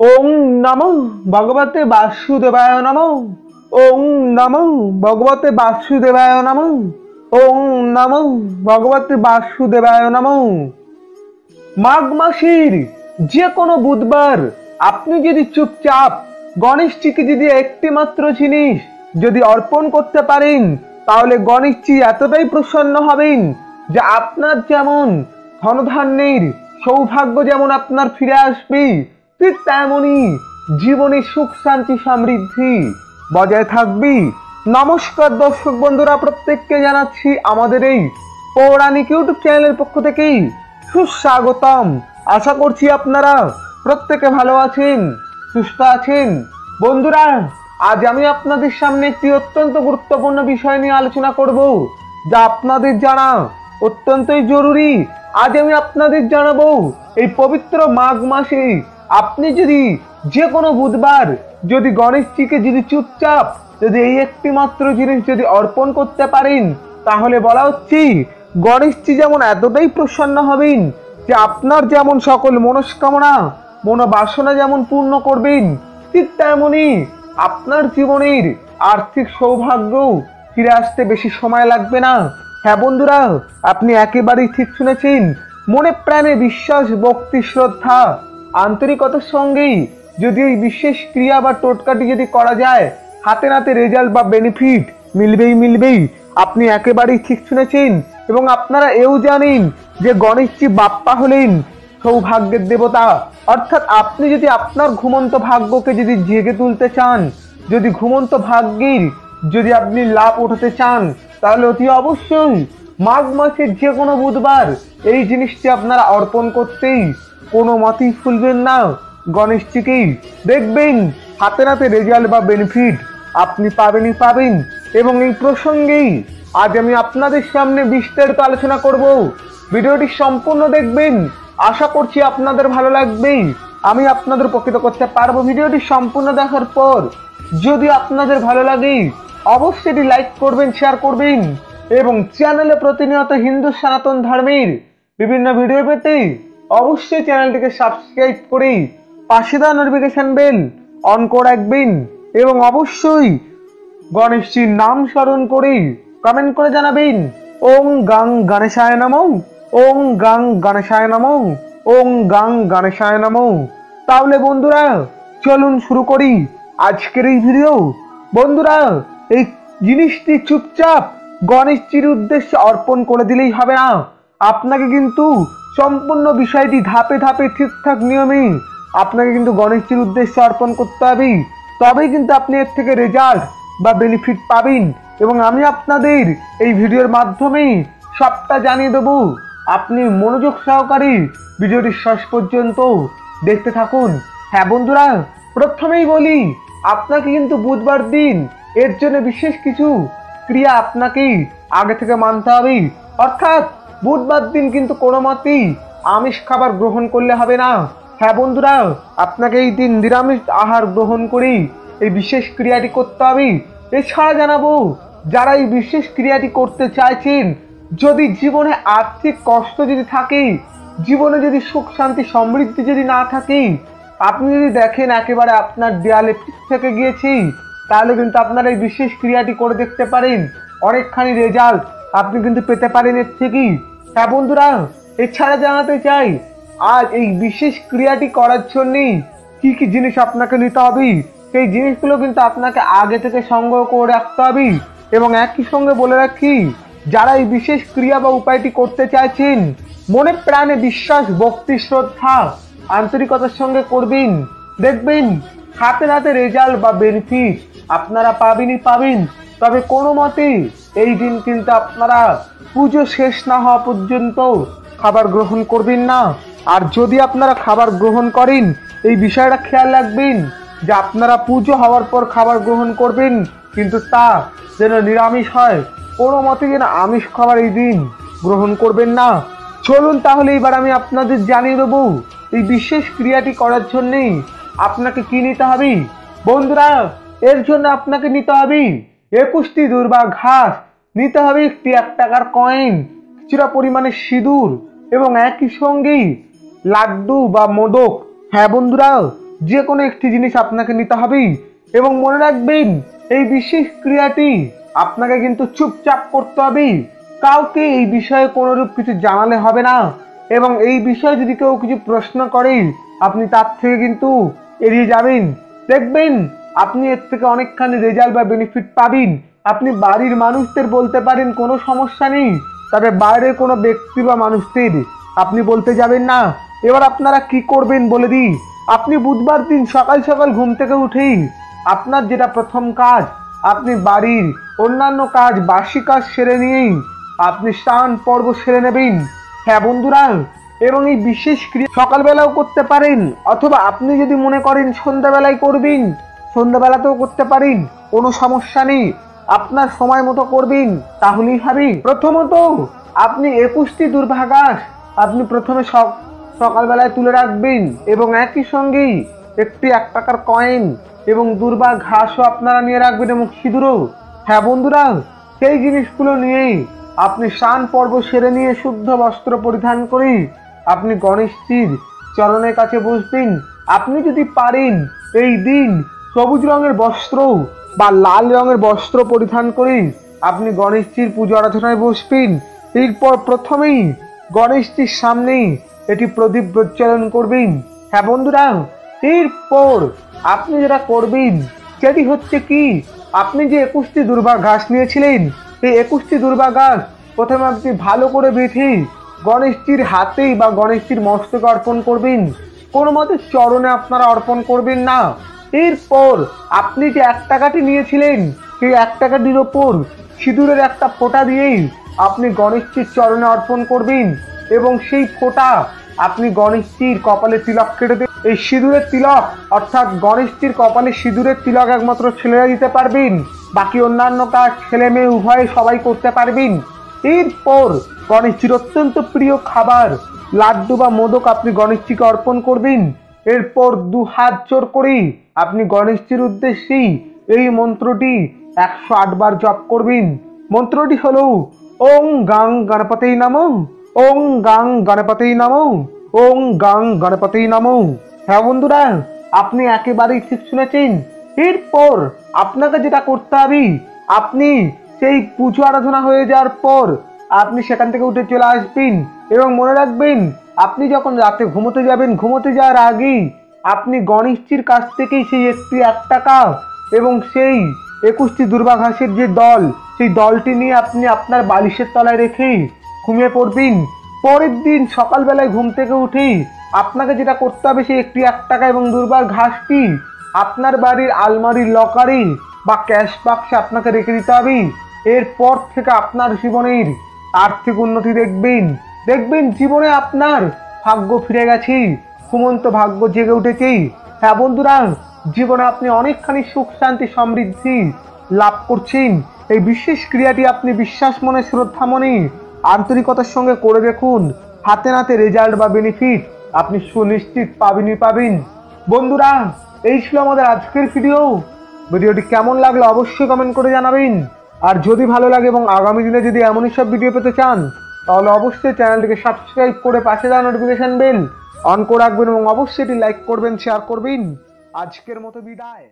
ওং নমো ভগবতে বাসুদেবায় নমো। ওং নমো ভগবতে বাসুদেবায় নমো। ওং নমো ভগবতে বাসুদেবায় নমো। মাঘ মাসের যে কোনো বুধবার আপনি যদি চুপচাপ গণেশজিকে যদি একটি মাত্র জিনিস যদি অর্পণ করতে পারেন, তাহলে গণেশজি এতটাই প্রসন্ন হবেন যে আপনার যেমন ধনধান্যের সৌভাগ্য যেমন আপনার ফিরে আসবে, ঠিক তেমনই জীবনে সুখ শান্তি সমৃদ্ধি বজায় থাকবে। নমস্কার দর্শক বন্ধুরা, প্রত্যেককে জানাচ্ছি আমাদের এই পৌরাণিক ইউটিউব চ্যানেলের পক্ষ থেকে সুস্বাগতম। আশা করছি আপনারা প্রত্যেকে ভালো আছেন, সুস্থ আছেন। বন্ধুরা, আজ আমি আপনাদের সামনে একটি অত্যন্ত গুরুত্বপূর্ণ বিষয় নিয়ে আলোচনা করব, যা আপনাদের জানা অত্যন্তই জরুরি। আজ আমি আপনাদের জানাবো এই পবিত্র মাঘ মাসে আপনি যদি যে কোনো বুধবার যদি গণেশজিকে যদি চুপচাপ যদি এই একটি মাত্র জিনিস যদি অর্পণ করতে পারেন, তাহলে বলা হচ্ছে গণেশজি যেমন এতটাই প্রসন্ন হবেন যে আপনার যেমন সকল মনস্কামনা মনোবাসনা যেমন পূর্ণ করবেন, ঠিক তেমনই আপনার জীবনের আর্থিক সৌভাগ্য ফিরে আসতে বেশি সময় লাগবে না। হ্যাঁ বন্ধুরা, আপনি একেবারেই ঠিক শুনেছেন। মনে প্রাণে বিশ্বাস, ভক্তি, শ্রদ্ধা, আন্তরিকতার সঙ্গেই যদি এই বিশেষ ক্রিয়া বা টোটকাটি যদি করা যায়, হাতে নাতে রেজাল্ট বা বেনিফিট মিলবেই। আপনি একেবারেই ঠিক শুনেছেন। এবং আপনারা এও জানেন যে গণেশজি বাপ্পা হলেন সৌভাগ্যের দেবতা। অর্থাৎ আপনি যদি আপনার ঘুমন্ত ভাগ্যকে যদি জেগে তুলতে চান, যদি ঘুমন্ত ভাগ্যের যদি আপনি লাভ উঠাতে চান, তাহলে অতি অবশ্যই মাঘ মাসের যে কোনো বুধবার এই জিনিসটি আপনারা অর্পণ করতেই কোনো মতেই ভুলবেন না গণেশজিকেই। দেখবেন হাতে নাতে রেজাল্ট বা বেনিফিট আপনি পাবেন। এবং এই প্রসঙ্গেই আজ আমি আপনাদের সামনে বিস্তারিত আলোচনা করব। ভিডিওটি সম্পূর্ণ দেখবেন, আশা করছি আপনাদের ভালো লাগবে, আমি আপনাদের উপকৃত করতে পারবো। ভিডিওটি সম্পূর্ণ দেখার পর যদি আপনাদের ভালো লাগে অবশ্যই এটি লাইক করবেন, শেয়ার করবেন এবং চ্যানেলে প্রতিনিয়ত হিন্দু সনাতন ধর্মের বিভিন্ন ভিডিও পেতে অবশ্যই চ্যানেলটিকে সাবস্ক্রাইব করে পাশে দেওয়া নোটিফিকেশন বেল অন করে রাখবেন। এবং অবশ্যই গণেশজির নাম স্মরণ করে কমেন্ট করে জানাবেন ওং গাং গণেশায় নমঃ, ওং গাং গণেশায় নমঃ, ওং গাং গণেশায় নমঃ। তাহলে বন্ধুরা চলুন শুরু করি আজকের এই ভিডিও। বন্ধুরা, এই জিনিসটি চুপচাপ গণেশজির উদ্দেশ্যে অর্পণ করে দিলেই হবে না, আপনাকে কিন্তু সম্পূর্ণ বিষয়টি ধাপে ধাপে ঠিকঠাক নিয়মে আপনাকে কিন্তু গণেশজির উদ্দেশ্যে অর্পণ করতে হবে। তবেই কিন্তু আপনি এর থেকে রেজাল্ট বা বেনিফিট পাবেন। এবং আমি আপনাদের এই ভিডিওর মাধ্যমে সবটা জানিয়ে দেবো। আপনি মনোযোগ সহকারে ভিডিওটি শেষ পর্যন্ত দেখতে থাকুন। হ্যাঁ বন্ধুরা, প্রথমেই বলি আপনাকে কিন্তু বুধবার দিন এর জন্য বিশেষ কিছু ক্রিয়া আপনাকে আগে থেকে মানতে হবে। অর্থাৎ বুধবার দিন কিন্তু কোনো মতেই আমিষ খাবার গ্রহণ করলে হবে না। হ্যাঁ বন্ধুরা, আপনাকে এই দিন নিরামিষ আহার গ্রহণ করেই এই বিশেষ ক্রিয়াটি করতে হবে। এছাড়া জানাবো, যারা এই বিশেষ ক্রিয়াটি করতে চাইছেন, যদি জীবনে আর্থিক কষ্ট যদি থাকে, জীবনে যদি সুখ শান্তি সমৃদ্ধি যদি না থাকে, আপনি যদি দেখেন একেবারে আপনার দেয়ালে পিঠ থেকে গিয়েছি, তাহলে কিন্তু আপনারা এই বিশেষ ক্রিয়াটি করে দেখতে পারেন। অনেকখানি রেজাল্ট আপনি কিন্তু পেতে পারেন এর থেকেই। হ্যাঁ বন্ধুরা, এছাড়া জানাতে চাই আজ এই বিশেষ ক্রিয়াটি করার জন্য কি কি জিনিস আপনাকে নিতে হবে, সেই জিনিসগুলো কিন্তু আপনাকে আগে থেকে সংগ্রহ করে রাখতে হবে। এবং একই সঙ্গে বলে রাখি, যারা এই বিশেষ ক্রিয়া বা উপায়টি করতে চাইছেন, মনে প্রাণে বিশ্বাস, ভক্তি, শ্রদ্ধা, আন্তরিকতার সঙ্গে করবেন। দেখবেন হাতে নাতে রেজাল্ট বা বেনিফিট আপনারা পাবেন। তবে কোনো মতে এই দিন কিন্তু আপনারা পুজো শেষ না হওয়া পর্যন্ত খাবার গ্রহণ করবেন না। আর যদি আপনারা খাবার গ্রহণ করেন, এই বিষয়টা খেয়াল রাখবেন যে আপনারা পুজো হওয়ার পর খাবার গ্রহণ করবেন, কিন্তু তা যেন নিরামিষ হয়। কোনো মতে যেন আমিষ খাবার এই দিন গ্রহণ করবেন না। চলুন তাহলে এবার আমি আপনাদের জানিয়ে দেবো এই বিশেষ ক্রিয়াটি করার জন্যে আপনাকে কি নিতে হবে। বন্ধুরা, এর জন্য আপনাকে নিতে হবে 21টি দুর্বা ঘাস, নিতে হবে একটি 1 টাকার কয়েন, কিছুটা পরিমাণে সিঁদুর এবং একই সঙ্গেই লাড্ডু বা মোদক। হ্যাঁ বন্ধুরা, যে কোনো একটি জিনিস আপনাকে নিতে হবে এবং মনে রাখবেন এই বিশেষ ক্রিয়াটি আপনাকে কিন্তু চুপচাপ করতে হবে। কাউকে এই বিষয়ে কোনোরূপ কিছু জানালে হবে না এবং এই বিষয়ে যদি কেউ কিছু প্রশ্ন করে আপনি তার থেকে কিন্তু এড়িয়ে যাবেন। দেখবেন আপনি এর থেকে অনেকখানি রেজাল্ট বা বেনিফিট পাবেন। আপনি বাড়ির মানুষদের বলতে পারেন কোনো সমস্যা নেই, তবে বাইরের কোনো ব্যক্তি বা মানুষদের আপনি বলতে যাবেন না। এবার আপনারা কি করবেন বলে দিই। আপনি বুধবার দিন সকাল সকাল ঘুম থেকে উঠেই আপনার যেটা প্রথম কাজ, আপনি বাড়ির অন্যান্য কাজ বাসি কাজ সেরে নিয়েই আপনি স্নান পর্ব সেরে নেবেন। হ্যাঁ বন্ধুরা, এবং এই বিশেষ ক্রিয়া সকালবেলাও করতে পারেন অথবা আপনি যদি মনে করেন সন্ধ্যাবেলায় করবেন সন্ধ্যাবেলাতেও করতে পারেন, কোনো সমস্যা নেই। আপনার সময় মতো করবেন তাহলেই হবে। প্রথমত আপনি 21টি দুর্বা ঘাস আপনি প্রথমে সকালবেলায় তুলে রাখবেন এবং একই সঙ্গেই একটি 1 টাকার কয়েন এবং দুর্বা ঘাসও আপনারা নিয়ে রাখবেন এবং সিঁদুরও। হ্যাঁ বন্ধুরা, সেই জিনিসগুলো নিয়েই আপনি স্নান পর্ব সেরে নিয়ে শুদ্ধ বস্ত্র পরিধান করে আপনি গণেশজির চরণের কাছে বসবেন। আপনি যদি পারেন এই দিন সবুজ রঙের বস্ত্র বা লাল রঙের বস্ত্র পরিধান করে আপনি গণেশজির পুজো আরাধনায় বসবেন। এরপর প্রথমেই গণেশজির সামনেই এটি প্রদীপ প্রজ্বলন করবেন। হ্যাঁ বন্ধুরা, এরপর আপনি যেটা করবেন সেটি হচ্ছে কি, আপনি যে 21টি দুর্বা ঘাস নিয়েছিলেন এই 21টি দুর্বা ঘাস প্রথমে আপনি ভালো করে বেঁধে গণেশজির হাতেই বা গণেশজির মস্তকে অর্পণ করবেন। কোনো মতে চরণে আপনারা অর্পণ করবেন না। এরপর আপনি যে 1 টাকাটি নিয়েছিলেন সেই 1 টাকাটির ওপর সিঁদুরের একটা ফোঁটা দিয়েই আপনি গণেশজির চরণে অর্পণ করবেন এবং সেই ফোঁটা আপনি গণেশজির কপালে তিলক কেটে দেবেন। এই সিঁদুরের তিলক অর্থাৎ গণেশজির কপালে সিঁদুরের তিলক একমাত্র ছেলেরা দিতে পারবেন, বাকি অন্যান্য কাজ ছেলে মেয়ে উভয়ে সবাই করতে পারবেন। এরপর গণেশজির অত্যন্ত প্রিয় খাবার লাড্ডু বা মোদক আপনি গণেশজিকে অর্পণ করবেন। এরপর 2 হাত জোর করে আপনি গণেশজির উদ্দেশ্যেই এই মন্ত্রটি 108 বার জপ করবেন। মন্ত্রটি হলো ওং গাং গণপতিই নমঃ, ওং গাং গণপতিই নমঃ, ওং গাং গণপতিই নমঃ। হ্যাঁ বন্ধুরা, আপনি একেবারেই ঠিক শুনেছেন। এরপর আপনাকে যেটা করতে হবে, আপনি সেই পুজো আরাধনা হয়ে যাওয়ার পর আপনি সেখান থেকে উঠে চলে আসবেন এবং মনে রাখবেন আপনি যখন রাতে ঘুমোতে যাবেন ঘুমোতে যাওয়ার আগেই আপনি গণেশজির কাছ থেকেই সেই একটি 1 টাকা এবং সেই 21টি দুর্বা ঘাসের যে দল সেই দলটি নিয়ে আপনি আপনার বালিশের তলায় রেখে ঘুমিয়ে পড়বেন। পরের দিন সকালবেলায় ঘুম থেকে উঠেই আপনাকে যেটা করতে হবে সেই একটি 1 টাকা এবং দুর্বার ঘাসটি আপনার বাড়ির আলমারির লকারে বা ক্যাশ বাক্সে আপনাকে রেখে দিতে হবে। এরপর থেকে আপনার জীবনের আর্থিক উন্নতি দেখবেন জীবনে আপনার ভাগ্য ফিরে গেছে, ঘুমন্ত ভাগ্য জেগে উঠেছে। হ্যাঁ বন্ধুরা, জীবনে আপনি অনেকখানি সুখ শান্তি সমৃদ্ধি লাভ করছেন। এই বিশেষ ক্রিয়াটি আপনি বিশ্বাস মনে শ্রদ্ধা মনে আন্তরিকতার সঙ্গে করে দেখুন, হাতে নাতে রেজাল্ট বা বেনিফিট আপনি সুনিশ্চিত পাবেন। বন্ধুরা, এই ছিল আমাদের আজকের ভিডিওটি কেমন লাগলো অবশ্যই কমেন্ট করে জানাবেন। আর যদি ভালো লাগে এবং আগামী দিনে যদি এমনই সব ভিডিও পেতে চান তাহলে অবশ্যই চ্যানেলটিকে সাবস্ক্রাইব করে পাশে দেওয়া নোটিফিকেশন বেল অন করে রাখবেন এবং অবশ্যই এটি লাইক করবেন, শেয়ার করবেন। আজকের মতো বিদায়।